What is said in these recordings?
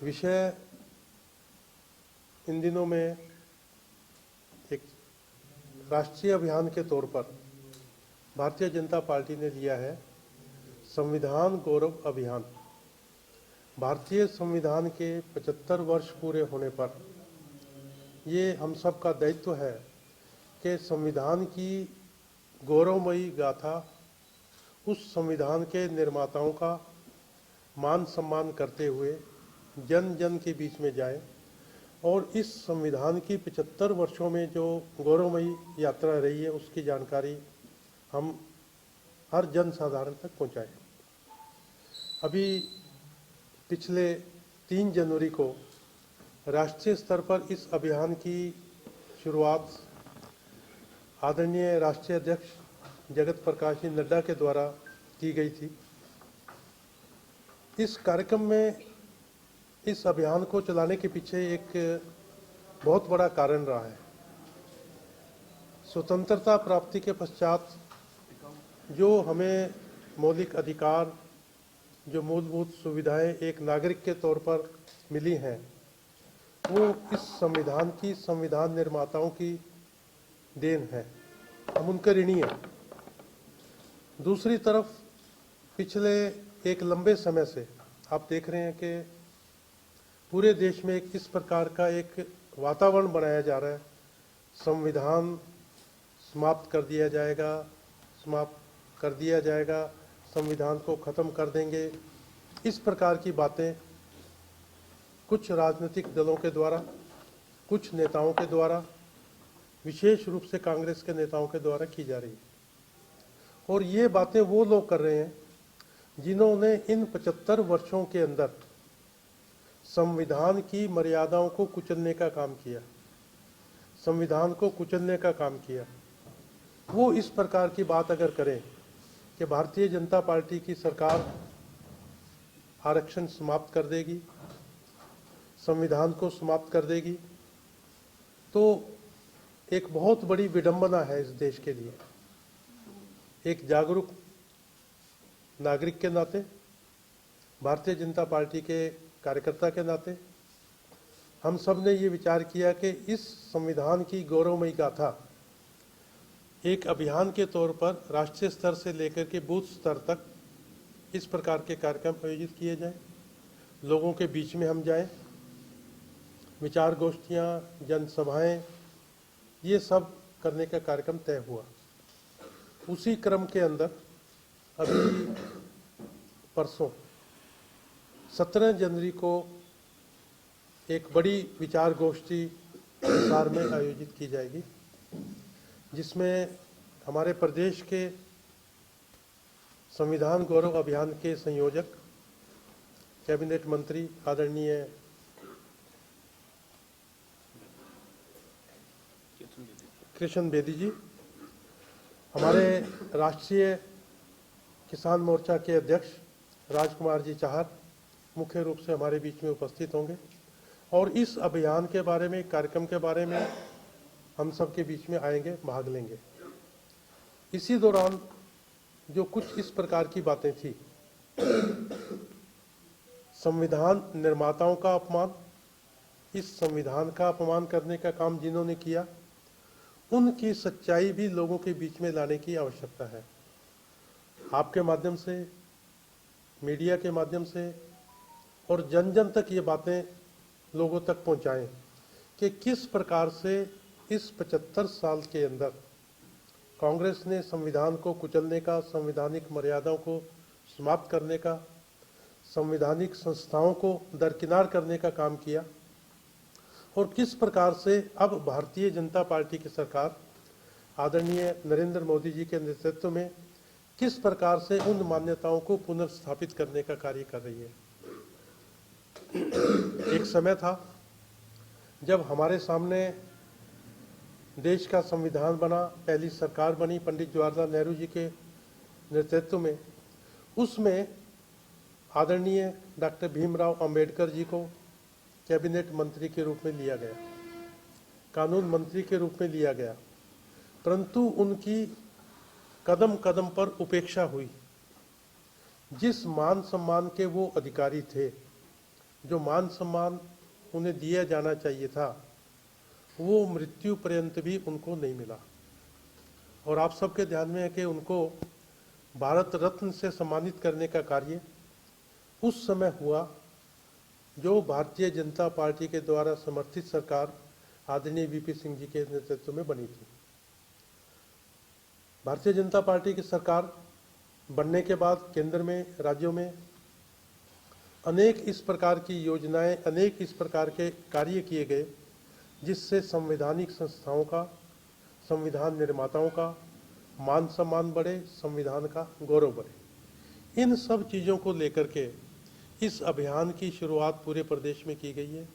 विषय इन दिनों में एक राष्ट्रीय अभियान के तौर पर भारतीय जनता पार्टी ने लिया है, संविधान गौरव अभियान। भारतीय संविधान के 75 वर्ष पूरे होने पर ये हम सब का दायित्व है कि संविधान की गौरवमयी गाथा, उस संविधान के निर्माताओं का मान सम्मान करते हुए जन जन के बीच में जाए और इस संविधान की 75 वर्षों में जो गौरवमयी यात्रा रही है उसकी जानकारी हम हर जन साधारण तक पहुंचाएं। अभी पिछले 3 जनवरी को राष्ट्रीय स्तर पर इस अभियान की शुरुआत आदरणीय राष्ट्रीय अध्यक्ष जगत प्रकाश जी नड्डा के द्वारा की गई थी। इस कार्यक्रम में इस अभियान को चलाने के पीछे एक बहुत बड़ा कारण रहा है। स्वतंत्रता प्राप्ति के पश्चात जो हमें मौलिक अधिकार, जो मूलभूत सुविधाएं एक नागरिक के तौर पर मिली हैं, वो इस संविधान की संविधान निर्माताओं की देन है। हम उनके ऋणी हैं। दूसरी तरफ पिछले एक लंबे समय से आप देख रहे हैं कि पूरे देश में किस प्रकार का एक वातावरण बनाया जा रहा है। संविधान समाप्त कर दिया जाएगा, संविधान को ख़त्म कर देंगे, इस प्रकार की बातें कुछ राजनीतिक दलों के द्वारा, कुछ नेताओं के द्वारा, विशेष रूप से कांग्रेस के नेताओं के द्वारा की जा रही है। और ये बातें वो लोग कर रहे हैं जिन्होंने इन 75 वर्षों के अंदर संविधान की मर्यादाओं को कुचलने का काम किया, संविधान को कुचलने का काम किया। वो इस प्रकार की बात अगर करें कि भारतीय जनता पार्टी की सरकार आरक्षण समाप्त कर देगी, संविधान को समाप्त कर देगी, तो एक बहुत बड़ी विडंबना है इस देश के लिए। एक जागरूक नागरिक के नाते, भारतीय जनता पार्टी के कार्यकर्ता के नाते हम सब ने ये विचार किया कि इस संविधान की गौरवमयी गाथा एक अभियान के तौर पर राष्ट्रीय स्तर से लेकर के बूथ स्तर तक इस प्रकार के कार्यक्रम आयोजित किए जाएं, लोगों के बीच में हम जाएं, विचार गोष्ठियां, जनसभाएं, ये सब करने का कार्यक्रम तय हुआ। उसी क्रम के अंदर अभी परसों 17 जनवरी को एक बड़ी विचार गोष्ठी हिसार में आयोजित की जाएगी, जिसमें हमारे प्रदेश के संविधान गौरव अभियान के संयोजक, कैबिनेट मंत्री आदरणीय कृष्ण बेदी जी, हमारे राष्ट्रीय किसान मोर्चा के अध्यक्ष राजकुमार जी चाहर मुख्य रूप से हमारे बीच में उपस्थित होंगे और इस अभियान के बारे में, कार्यक्रम के बारे में हम सब के बीच में आएंगे, भाग लेंगे। इसी दौरान जो कुछ इस प्रकार की बातें थी, संविधान निर्माताओं का अपमान, इस संविधान का अपमान करने का काम जिन्होंने किया, उनकी सच्चाई भी लोगों के बीच में लाने की आवश्यकता है। आपके माध्यम से, मीडिया के माध्यम से और जन जन तक ये बातें लोगों तक पहुंचाएं कि किस प्रकार से इस 75 साल के अंदर कांग्रेस ने संविधान को कुचलने का, संवैधानिक मर्यादाओं को समाप्त करने का, संवैधानिक संस्थाओं को दरकिनार करने का काम किया और किस प्रकार से अब भारतीय जनता पार्टी की सरकार आदरणीय नरेंद्र मोदी जी के नेतृत्व में किस प्रकार से उन मान्यताओं को पुनर्स्थापित करने का कार्य कर रही है। एक समय था जब हमारे सामने देश का संविधान बना, पहली सरकार बनी पंडित जवाहरलाल नेहरू जी के नेतृत्व में, उसमें आदरणीय डॉक्टर भीमराव अंबेडकर जी को कैबिनेट मंत्री के रूप में लिया गया, कानून मंत्री के रूप में लिया गया, परंतु उनकी कदम कदम पर उपेक्षा हुई। जिस मान सम्मान के वो अधिकारी थे, जो मान सम्मान उन्हें दिया जाना चाहिए था, वो मृत्यु पर्यंत भी उनको नहीं मिला। और आप सबके ध्यान में है कि उनको भारत रत्न से सम्मानित करने का कार्य उस समय हुआ जो भारतीय जनता पार्टी के द्वारा समर्थित सरकार आदरणीय वीपी सिंह जी के नेतृत्व में बनी थी। भारतीय जनता पार्टी की सरकार बनने के बाद केंद्र में, राज्यों में अनेक इस प्रकार की योजनाएं, अनेक इस प्रकार के कार्य किए गए जिससे संवैधानिक संस्थाओं का, संविधान निर्माताओं का मान सम्मान बढ़े, संविधान का गौरव बढ़े। इन सब चीज़ों को लेकर के इस अभियान की शुरुआत पूरे प्रदेश में की गई है।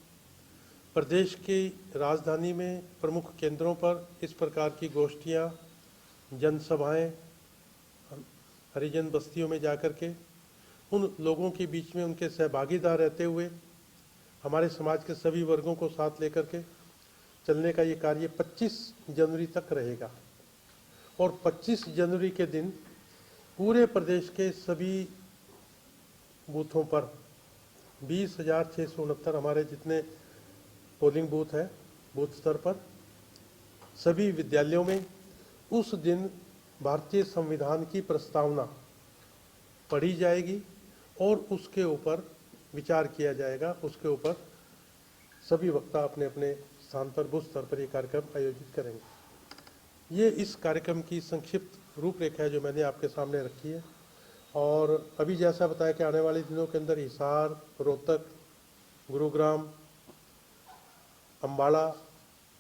प्रदेश की राजधानी में प्रमुख केंद्रों पर इस प्रकार की गोष्ठियाँ, जनसभाएं, हरिजन बस्तियों में जाकर के उन लोगों के बीच में उनके सहभागीदार रहते हुए हमारे समाज के सभी वर्गों को साथ लेकर के चलने का ये कार्य 25 जनवरी तक रहेगा। और 25 जनवरी के दिन पूरे प्रदेश के सभी बूथों पर 20,669 हमारे जितने पोलिंग बूथ हैं, बूथ स्तर पर सभी विद्यालयों में उस दिन भारतीय संविधान की प्रस्तावना पढ़ी जाएगी और उसके ऊपर विचार किया जाएगा। उसके ऊपर सभी वक्ता अपने अपने स्थान पर, बूथ स्तर पर ये कार्यक्रम आयोजित करेंगे। ये इस कार्यक्रम की संक्षिप्त रूपरेखा है जो मैंने आपके सामने रखी है। और अभी जैसा बताया कि आने वाले दिनों के अंदर हिसार, रोहतक, गुरुग्राम, अम्बाड़ा,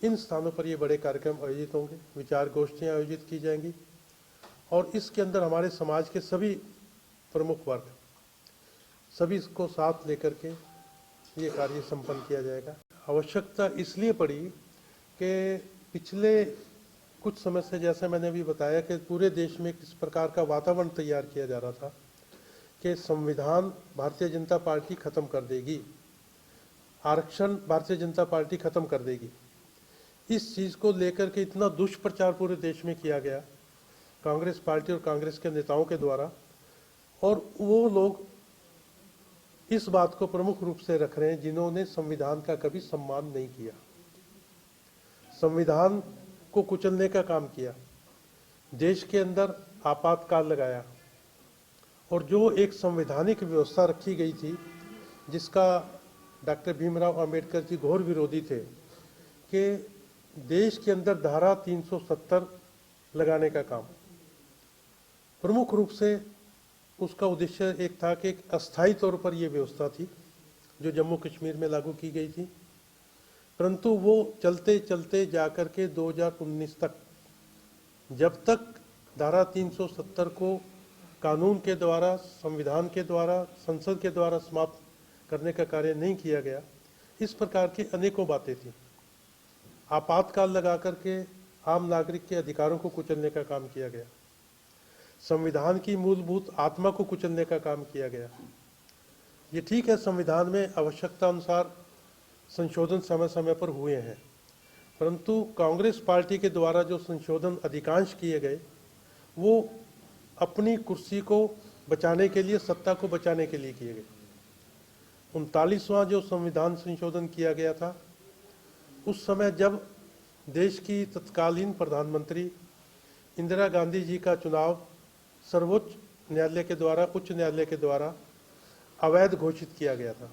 इन स्थानों पर ये बड़े कार्यक्रम आयोजित होंगे, विचार गोष्ठियाँ आयोजित की जाएंगी और इसके अंदर हमारे समाज के सभी प्रमुख वर्ग, सभी को साथ लेकर के ये कार्य संपन्न किया जाएगा। आवश्यकता इसलिए पड़ी कि पिछले कुछ समय से, जैसे मैंने अभी बताया, कि पूरे देश में किस प्रकार का वातावरण तैयार किया जा रहा था कि संविधान भारतीय जनता पार्टी खत्म कर देगी, आरक्षण भारतीय जनता पार्टी खत्म कर देगी। इस चीज़ को लेकर के इतना दुष्प्रचार पूरे देश में किया गया कांग्रेस पार्टी और कांग्रेस के नेताओं के द्वारा, और वो लोग इस बात को प्रमुख रूप से रख रहे हैं जिन्होंने संविधान का कभी सम्मान नहीं किया, संविधान को कुचलने का काम किया, देश के अंदर आपातकाल लगाया और जो एक संवैधानिक व्यवस्था रखी गई थी जिसका डॉक्टर भीमराव अंबेडकर जी घोर विरोधी थे कि देश के अंदर धारा 370 लगाने का काम, प्रमुख रूप से उसका उद्देश्य एक था कि एक अस्थायी तौर पर यह व्यवस्था थी जो जम्मू कश्मीर में लागू की गई थी, परंतु वो चलते चलते जाकर के 2019 तक, जब तक धारा 370 को कानून के द्वारा, संविधान के द्वारा, संसद के द्वारा समाप्त करने का कार्य नहीं किया गया, इस प्रकार की अनेकों बातें थी। आपातकाल लगा करके आम नागरिक के अधिकारों को कुचलने का काम किया गया, संविधान की मूलभूत आत्मा को कुचलने का काम किया गया। ये ठीक है, संविधान में आवश्यकता अनुसार संशोधन समय समय पर हुए हैं, परंतु कांग्रेस पार्टी के द्वारा जो संशोधन अधिकांश किए गए वो अपनी कुर्सी को बचाने के लिए, सत्ता को बचाने के लिए किए गए। 39वां जो संविधान संशोधन किया गया था उस समय जब देश की तत्कालीन प्रधानमंत्री इंदिरा गांधी जी का चुनाव सर्वोच्च न्यायालय के द्वारा, उच्च न्यायालय के द्वारा अवैध घोषित किया गया था।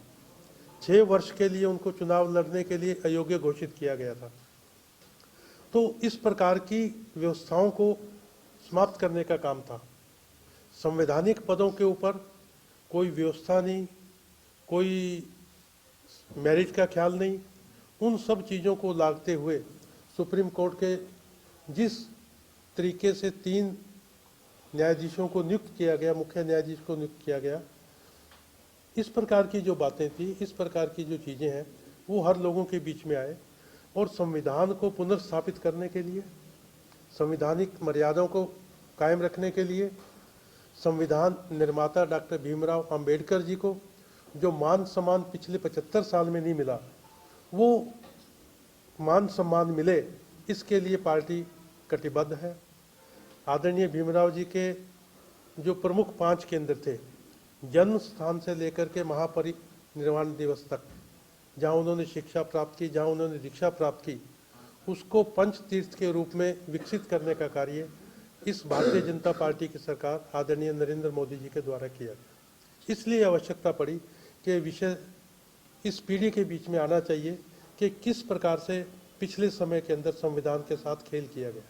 6 वर्ष के लिए उनको चुनाव लड़ने के लिए अयोग्य घोषित किया गया था। तो इस प्रकार की व्यवस्थाओं को समाप्त करने का काम था। संवैधानिक पदों के ऊपर कोई व्यवस्था नहीं, कोई मेरिट का ख्याल नहीं, उन सब चीज़ों को लागते हुए सुप्रीम कोर्ट के जिस तरीके से 3 न्यायाधीशों को नियुक्त किया गया, मुख्य न्यायाधीश को नियुक्त किया गया, इस प्रकार की जो बातें थी, इस प्रकार की जो चीज़ें हैं वो हर लोगों के बीच में आए और संविधान को पुनर्स्थापित करने के लिए, संवैधानिक मर्यादाओं को कायम रखने के लिए, संविधान निर्माता डॉक्टर भीमराव अंबेडकर जी को जो मान सम्मान पिछले 75 साल में नहीं मिला, वो मान सम्मान मिले, इसके लिए पार्टी कटिबद्ध है। आदरणीय भीमराव जी के जो प्रमुख 5 केंद्र थे, जन्म स्थान से लेकर के निर्वाण दिवस तक, जहाँ उन्होंने शिक्षा प्राप्त की, जहाँ उन्होंने दीक्षा प्राप्त की, उसको पंच तीर्थ के रूप में विकसित करने का कार्य इस भारतीय जनता पार्टी की सरकार आदरणीय नरेंद्र मोदी जी के द्वारा किया गया। इसलिए आवश्यकता पड़ी कि विषय इस पीढ़ी के बीच में आना चाहिए कि किस प्रकार से पिछले समय के अंदर संविधान के साथ खेल किया गया।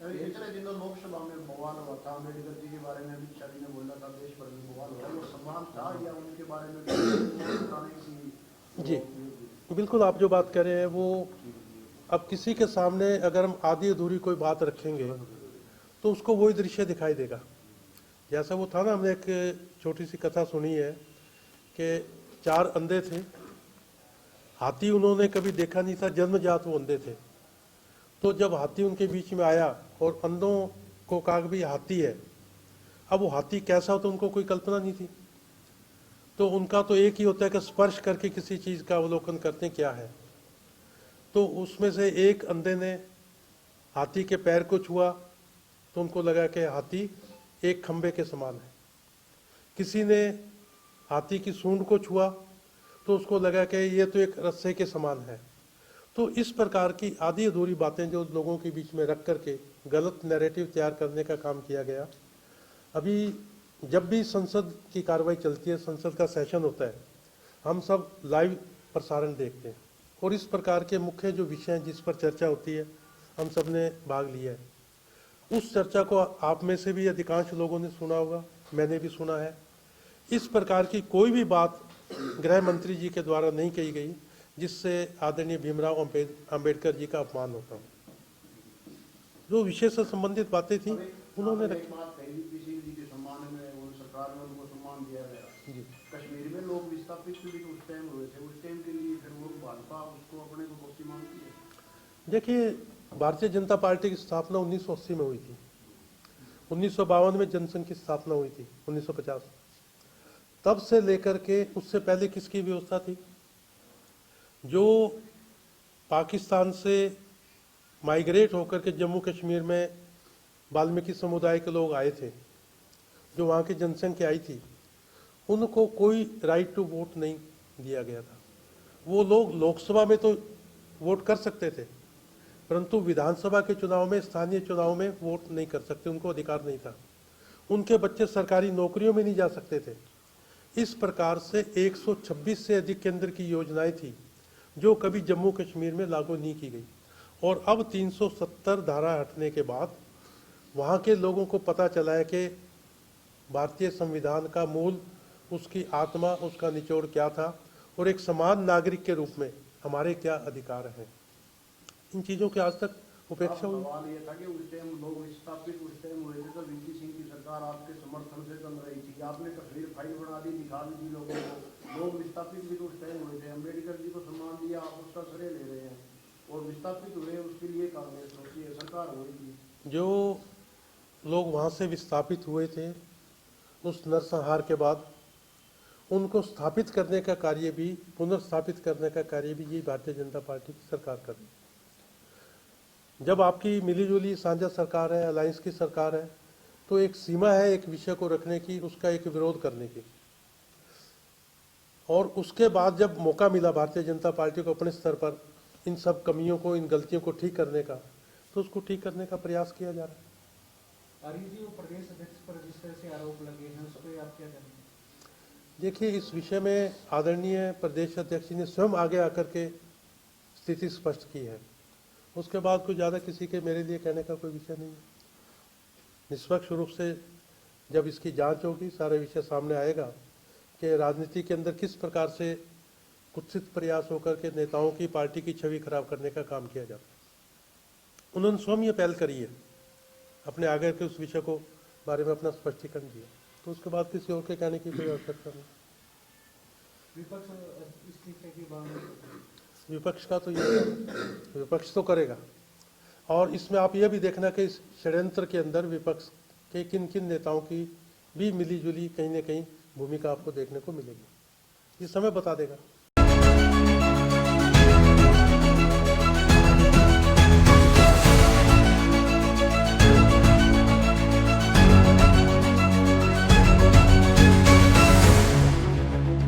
लोकसभा में बवाल हुआ था, अम्बेडकर जी के बारे में अमित शाह जी ने बोला था, देश भर में बवाल हुआ, वो सम्मान था या उनके बारे में जी बिल्कुल, आप जो बात कर रहे हैं वो अब किसी के सामने अगर हम आधी अधूरी कोई बात रखेंगे तो उसको वही दृश्य दिखाई देगा। जैसा वो था ना, हमने एक छोटी सी कथा सुनी है कि 4 अंधे थे, हाथी उन्होंने कभी देखा नहीं था, जन्मजात वो अंधे थे। तो जब हाथी उनके बीच में आया और अंधों को कहा भी हाथी है, अब वो हाथी कैसा हो तो उनको कोई कल्पना नहीं थी। तो उनका तो एक ही होता है कि स्पर्श करके किसी चीज़ का अवलोकन करते हैं क्या है। तो उसमें से एक अंधे ने हाथी के पैर को छुआ तो उनको लगा कि हाथी एक खंबे के समान है। किसी ने हाथी की सूंड को छुआ तो उसको लगा कि ये तो एक रस्से के समान है। तो इस प्रकार की आधी अधूरी बातें जो लोगों के बीच में रख करके गलत नैरेटिव तैयार करने का काम किया गया। अभी जब भी संसद की कार्रवाई चलती है, संसद का सेशन होता है, हम सब लाइव प्रसारण देखते हैं और इस प्रकार के मुख्य जो विषय हैं जिस पर चर्चा होती है, हम सब ने भाग लिया है। उस चर्चा को आप में से भी अधिकांश लोगों ने सुना होगा, मैंने भी सुना है। इस प्रकार की कोई भी बात गृह मंत्री जी के द्वारा नहीं कही गई जिससे आदरणीय भीमराव अंबेडकर जी का अपमान होता हो। जो विषय से संबंधित बातें थी उन्होंने रखी। कश्मीर में लोग विस्थापित उस टाइम हुए थे, उस टाइम के लिए फिर वो भाजपा उसको अपने को दोषी मानती है। देखिए, भारतीय जनता पार्टी की स्थापना 1980 में हुई थी। 1952 में जनसंघ की स्थापना हुई थी, 1950। तब से लेकर के उससे पहले किसकी व्यवस्था थी? जो पाकिस्तान से माइग्रेट होकर के जम्मू कश्मीर में वाल्मीकि समुदाय के लोग आए थे, जो वहाँ की जनसंख्या आई थी, उनको कोई राइट टू वोट नहीं दिया गया था। वो लोग लोकसभा में तो वोट कर सकते थे, परंतु विधानसभा के चुनाव में, स्थानीय चुनाव में वोट नहीं कर सकते, उनको अधिकार नहीं था। उनके बच्चे सरकारी नौकरियों में नहीं जा सकते थे। इस प्रकार से 126 से अधिक केंद्र की योजनाएं थी जो कभी जम्मू कश्मीर में लागू नहीं की गई। और अब 370 धारा हटने के बाद वहाँ के लोगों को पता चला है कि भारतीय संविधान का मूल, उसकी आत्मा, उसका निचोड़ क्या था और एक समान नागरिक के रूप में हमारे क्या अधिकार हैं। इन चीज़ों की आज तक उपेक्षा हुई। सवाल ये था कि उस टाइम लोग विस्थापित उस टाइम हुए थे तो वीपी सिंह की सरकार आपके समर्थन से चल रही थी, आपने तस्वीर फाइल बना दी, दिखा भी दी लोगों को। लोग विस्थापित भी तो उस टाइम हुए थे, अम्बेडकर जी को सम्मान दिया, आप उसका श्रेय ले रहे हैं। और विस्थापित हुए उसके लिए कांग्रेस होती है, सरकार हुई थी। जो लोग वहाँ से विस्थापित हुए थे, उस नरसंहार के बाद उनको स्थापित करने का कार्य भी, पुनर्स्थापित करने का कार्य भी, ये भारतीय जनता पार्टी की सरकार कर रही है। जब आपकी मिलीजुली साझा सरकार है, अलायंस की सरकार है, तो एक सीमा है एक विषय को रखने की, उसका एक विरोध करने की। और उसके बाद जब मौका मिला भारतीय जनता पार्टी को अपने स्तर पर इन सब कमियों को, इन गलतियों को ठीक करने का, तो उसको ठीक करने का प्रयास किया जा रहा है। जी, वो प्रदेश अध्यक्ष पर जिस तरह से आरोप लगे हैं उस पर आप क्या कहेंगे? देखिए, इस विषय में आदरणीय प्रदेश अध्यक्ष जी ने स्वयं आगे आकर के स्थिति स्पष्ट की है। उसके बाद कोई ज़्यादा किसी के मेरे लिए कहने का कोई विषय नहीं है। निष्पक्ष रूप से जब इसकी जांच होगी, सारा विषय सामने आएगा कि राजनीति के अंदर किस प्रकार से कुत्सित प्रयास होकर के नेताओं की, पार्टी की छवि खराब करने का काम किया जाता है। उन्होंने स्वयं ये पहल करी है, अपने आगे के उस विषय को बारे में अपना स्पष्टीकरण दिया, तो उसके बाद किसी और के कहने की कोई आवश्यकता नहीं। विपक्ष का तो ये विपक्ष तो करेगा। और इसमें आप ये भी देखना कि इस षड्यंत्र के अंदर विपक्ष के किन किन नेताओं की भी मिलीजुली कहीं न कहीं भूमिका आपको देखने को मिलेगी। ये समय बता देगा।